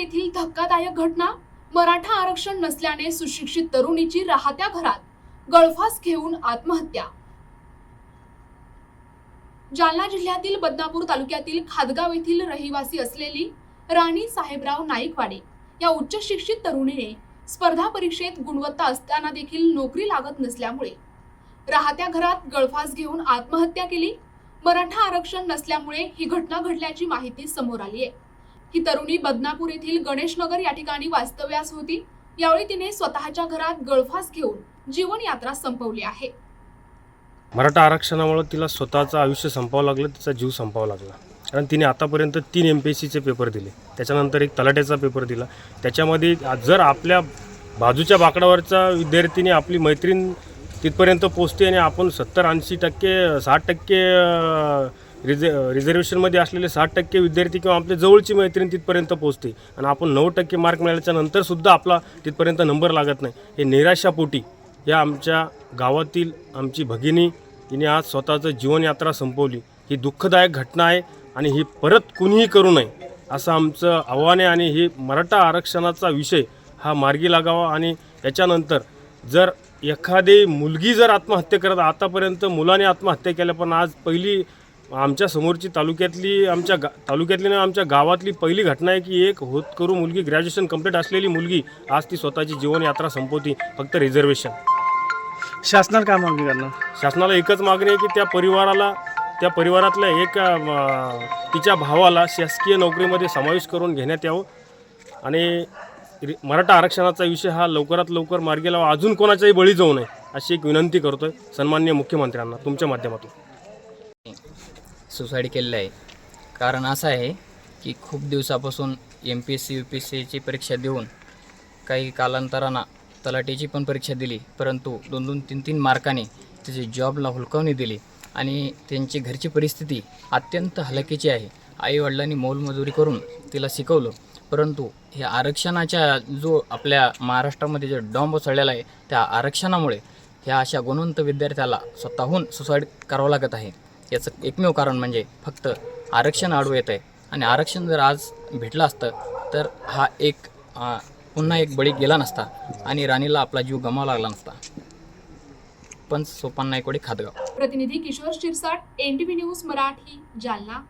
येथील धक्कादायक घटना। मराठा आरक्षण नसल्याने सुशिक्षित तरुणीची राहत्या घरात गळफास घेऊन आत्महत्या। जालना जिल्ह्यातील बदनापूर तालुक्यातील खादगाव येथील रहिवासी असलेली राणी साहेबराव नाईकवाडे या उच्च शिक्षित तरुणीने स्पर्धा परीक्षेत गुणवत्ता असताना देखील नोकरी लागत नसल्यामुळे राहत्या घरात गळफास घेऊन आत्महत्या केली। मराठा आरक्षण नसल्यामुळे ही घटना घडल्याची माहिती समोर आली आहे। ही तरुणी बदनापूर येथील गणेशनगर या ठिकाणी वास्तव्यास होती। यावेळी तिने स्वतःच्या घरात गळफास घेऊन जीवन यात्रा संपवली आहे। मराठा आरक्षणामुळे तिला स्वतःचं आयुष्य संपवावं लागलं, तिचा जीव संपवावा लागला। कारण तिने आतापर्यंत 3 MPSCचे पेपर दिले, त्याच्यानंतर एक तलाठ्याचा पेपर दिला। त्याच्यामध्ये जर आपल्या बाजूच्या बाकडावरचा विद्यार्थीने आपली मैत्रीण तिथपर्यंत पोहोचते आणि आपण 70-80% 60% रिझर्वेशनमध्ये असलेले 60% विद्यार्थी किंवा आपल्या जवळची मैत्रीण तिथपर्यंत पोहोचते आणि आपण 9% मार्क मिळाल्याच्या नंतर सुद्धा आपला तिथपर्यंत नंबर लागत नाही। हे निराशापोटी या आमच्या गावातील आमची भगिनी हिने आज स्वतःचं जीवनयात्रा संपवली। ही दुःखदायक घटना आहे आणि ही परत कुणीही करू नये असं आमचं आव्हान आहे। आणि ही मराठा आरक्षणाचा विषय हा मार्गी लागावा आणि याच्यानंतर जर एखादी मुलगी जर आत्महत्या करत, आतापर्यंत मुलाने आत्महत्या केल्या, पण आज पहिली आमच्या समोरची तालुक्यातली आमच्या गावातली पहिली घटना आहे की एक होतकरू मुलगी, ग्रॅज्युएशन कंप्लीट असलेली मुलगी आज ती स्वतःची जीवनयात्रा संपवती फक्त रिझर्वेशन। शासनाला काय मागणी करणार? शासनाला एकच मागणी आहे की त्या परिवारातल्या एक तिच्या भावाला शासकीय नोकरीमध्ये समावेश करून घेण्यात यावं आणि मराठा आरक्षणाचा विषय हा लवकरात लवकर मार्गी लावा, अजून कोणाच्याही बळी जाऊ नये अशी एक विनंती करतोय सन्माननीय मुख्यमंत्र्यांना तुमच्या माध्यमातून। सुसाईड केलेलं आहे। कारण असं आहे की खूप दिवसापासून MPSC UPSCची परीक्षा देऊन काही कालांतरानं तलाठीची पण परीक्षा दिली, परंतु 2-2, 3-3 मार्काने तिची जॉबला हुलकावणी दिली आणि त्यांची घरची परिस्थिती अत्यंत हलाखीची आहे। आईवडिलांनी मोलमजुरी करून तिला शिकवलं, परंतु हे आरक्षणाच्या जो आपल्या महाराष्ट्रामध्ये जो डॉम्ब चढलेला आहे त्या आरक्षणामुळे ह्या अशा गुणवंत विद्यार्थ्याला स्वतःहून सुसाईड करावं लागत आहे। याचं एकमेव कारण म्हणजे फक्त आरक्षण आडवं येत आहे आणि आरक्षण जर आज भेटलं असतं तर हा पुन्हा एक बळी गेला नसता आणि राणीला आपला जीव गमावा लागला नसता। पण सोपान नाईकवाडी, खादगाव। प्रतिनिधी किशोर शिरसाट, NTV न्यूज मराठी, जालना।